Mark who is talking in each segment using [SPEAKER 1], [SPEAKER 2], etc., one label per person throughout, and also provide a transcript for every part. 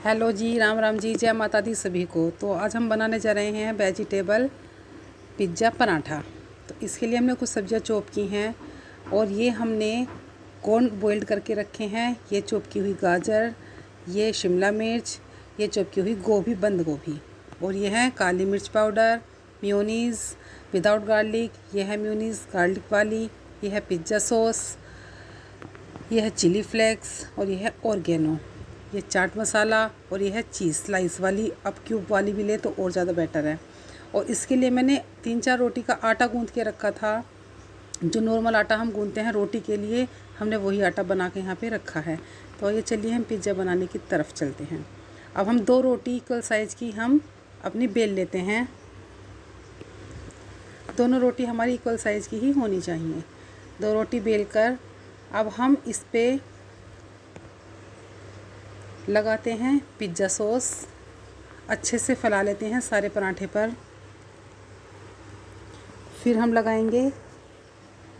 [SPEAKER 1] Hello जी, राम राम जी, जय माता दी सभी को। तो आज हम बनाने जा रहे हैं वेजिटेबल पिज़्ज़ा पराठा। तो इसके लिए हमने कुछ सब्जियां चॉप की हैं और ये हमने कॉर्न बॉइल्ड करके रखे हैं। ये चॉप की हुई गाजर, ये शिमला मिर्च, ये चॉप की हुई गोभी, बंद गोभी, और ये है काली मिर्च पाउडर, मेयोनीज़ विदाउट गार्लिक, ये है मेयोनीज़ गार्लिक वाली, ये है पिज़्ज़ा सॉस, ये है चिली फ्लेक्स, और ये है ऑर्गेनो, ये चाट मसाला, और ये है चीज़ स्लाइस वाली। अब क्यूब वाली भी ले तो और ज़्यादा बेटर है। और इसके लिए मैंने 3-4 रोटी का आटा गूंथ के रखा था। जो नॉर्मल आटा हम गूंथते हैं रोटी के लिए, हमने वही आटा बना के यहाँ पे रखा है। तो ये चलिए हम पिज़्ज़ा बनाने की तरफ चलते हैं। अब हम 2 रोटी इक्वल साइज़ की हम अपनी बेल लेते हैं। दोनों रोटी हमारी इक्वल साइज़ की ही होनी चाहिए। 2 रोटी बेल कर अब हम इस पर लगाते हैं पिज़्ज़ा सॉस। अच्छे से फैला लेते हैं सारे पराठे पर। फिर हम लगाएंगे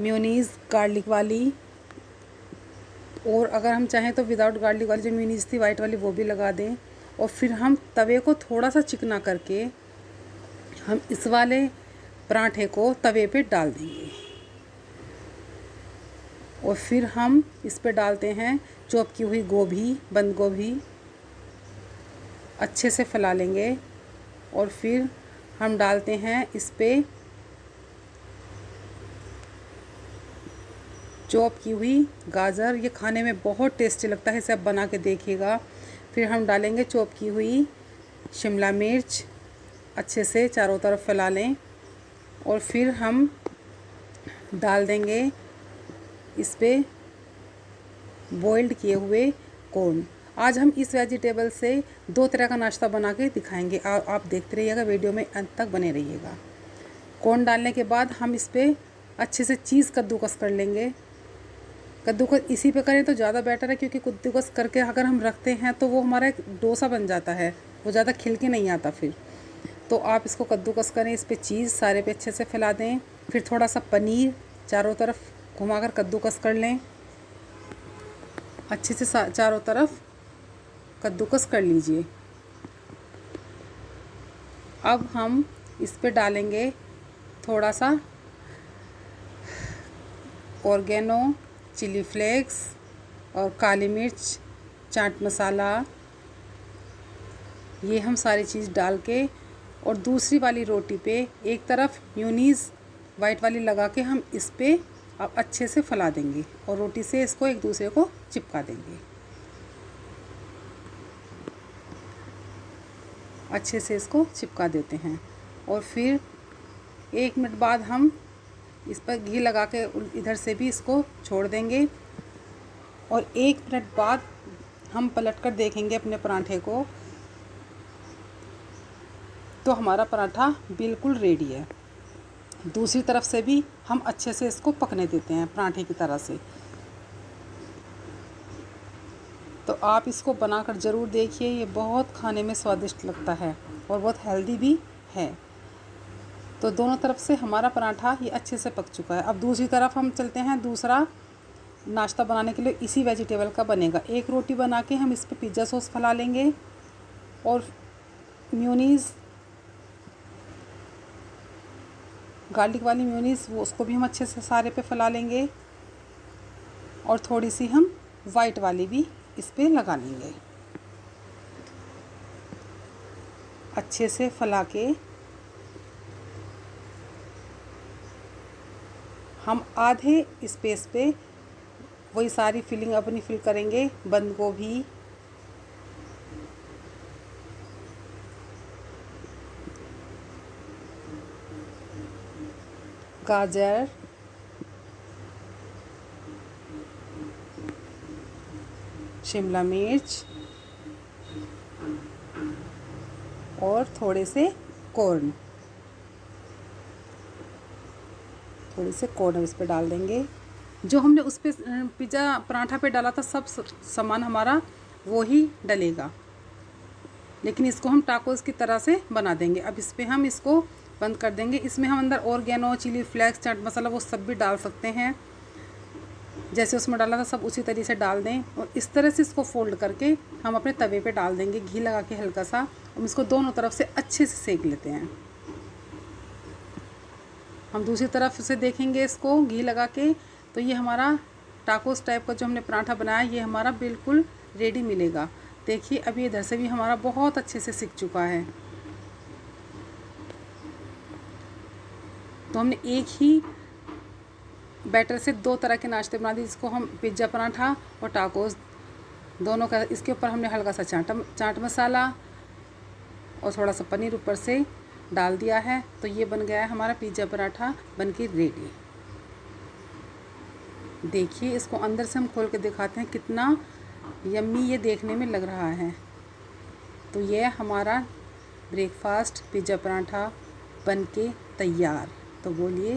[SPEAKER 1] मेयोनीज़ गार्लिक वाली, और अगर हम चाहें तो विदाउट गार्लिक वाली जो मेयोनीज़ थी वाइट वाली वो भी लगा दें। और फिर हम तवे को थोड़ा सा चिकना करके हम इस वाले पराठे को तवे पे डाल देंगे। और फिर हम इस पे डालते हैं चॉप की हुई गोभी, बंद गोभी। अच्छे से फैला लेंगे। और फिर हम डालते हैं इस पे चॉप की हुई गाजर। ये खाने में बहुत टेस्टी लगता है, इसे आप बना के देखिएगा। फिर हम डालेंगे चॉप की हुई शिमला मिर्च। अच्छे से चारों तरफ फैला लें। और फिर हम डाल देंगे इस पे बॉइल्ड किए हुए कॉर्न। आज हम इस वेजिटेबल से 2 तरह का नाश्ता बना के दिखाएंगे। आप देखते रहिएगा, वीडियो में अंत तक बने रहिएगा। कॉर्न डालने के बाद हम इस पर अच्छे से चीज़ कद्दूकस कर लेंगे। कद्दूकस इसी पे करें तो ज़्यादा बेटर है, क्योंकि कद्दूकस करके अगर हम रखते हैं तो वो हमारा एक डोसा बन जाता है, वो ज़्यादा खिल के नहीं आता फिर। तो आप इसको कद्दूकस करें, इस पर चीज़ सारे पे अच्छे से फैला दें। फिर थोड़ा सा पनीर चारों तरफ घुमाकर कद्दूकस कर लें। अच्छे से चारों तरफ कद्दूकस कर लीजिए। अब हम इस पे डालेंगे थोड़ा सा ऑर्गेनो, चिली फ्लेक्स और काली मिर्च, चाट मसाला। ये हम सारी चीज़ डाल के और दूसरी वाली रोटी पे एक तरफ मेयोनीज़ वाइट वाली लगा के हम इस पे अब अच्छे से फैला देंगे और रोटी से इसको एक दूसरे को चिपका देंगे। अच्छे से इसको चिपका देते हैं। और फिर 1 मिनट बाद हम इस पर घी लगा के इधर से भी इसको छोड़ देंगे। और 1 मिनट बाद हम पलट कर देखेंगे अपने पराठे को, तो हमारा पराठा बिल्कुल रेडी है। दूसरी तरफ से भी हम अच्छे से इसको पकने देते हैं पराठे की तरह से। तो आप इसको बनाकर ज़रूर देखिए, ये बहुत खाने में स्वादिष्ट लगता है और बहुत हेल्दी भी है। तो दोनों तरफ से हमारा पराठा ये अच्छे से पक चुका है। अब दूसरी तरफ हम चलते हैं। दूसरा नाश्ता बनाने के लिए इसी वेजिटेबल का बनेगा। 1 रोटी बना के हम इस पर पिज़्ज़ा सॉस फैला लेंगे और मेयोनीज़ गार्लिक वाली मेयोनीज़ वो उसको भी हम अच्छे से सारे पे फैला लेंगे। और थोड़ी सी हम वाइट वाली भी इस पे लगा लेंगे। अच्छे से फैला के हम आधे स्पेस पे वही सारी फिलिंग अपनी फिल करेंगे। बंद गोभी, गाजर, शिमला मिर्च और थोड़े से कॉर्न, इस पे डाल देंगे। जो हमने उस पे पिज़्ज़ा पराठा पे डाला था सब सामान हमारा वो ही डलेगा, लेकिन इसको हम टाकोस की तरह से बना देंगे। अब इस पे हम इसको बंद कर देंगे। इसमें हम अंदर oregano, chilli flakes, chaat masala वो सब भी डाल सकते हैं। जैसे उसमें डाला था सब उसी तरीके से डाल दें और इस तरह से इसको फोल्ड करके हम अपने तवे पे डाल देंगे घी लगा के हल्का सा। हम इसको दोनों तरफ से अच्छे से सेक लेते हैं। हम दूसरी तरफ से देखेंगे इसको घी लगा के, तो ये हमारा टाकोस टाइप का जो हमने पराठा बनाया ये हमारा बिल्कुल रेडी मिलेगा। देखिए अभी इधर से भी हमारा बहुत अच्छे से सिक चुका है। तो हमने एक ही बैटर से 2 तरह के नाश्ते बना दिए, जिसको हम पिज्ज़ा पराठा और टाकोस दोनों का। इसके ऊपर हमने हल्का सा चाट मसाला और थोड़ा सा पनीर ऊपर से डाल दिया है। तो ये बन गया है हमारा पिज्ज़ा पराठा बनके रेडी। देखिए इसको अंदर से हम खोल के दिखाते हैं कितना यम्मी ये देखने में लग रहा है। तो ये हमारा ब्रेकफास्ट पिज्ज़ा पराठा बनके तैयार। तो बोलिए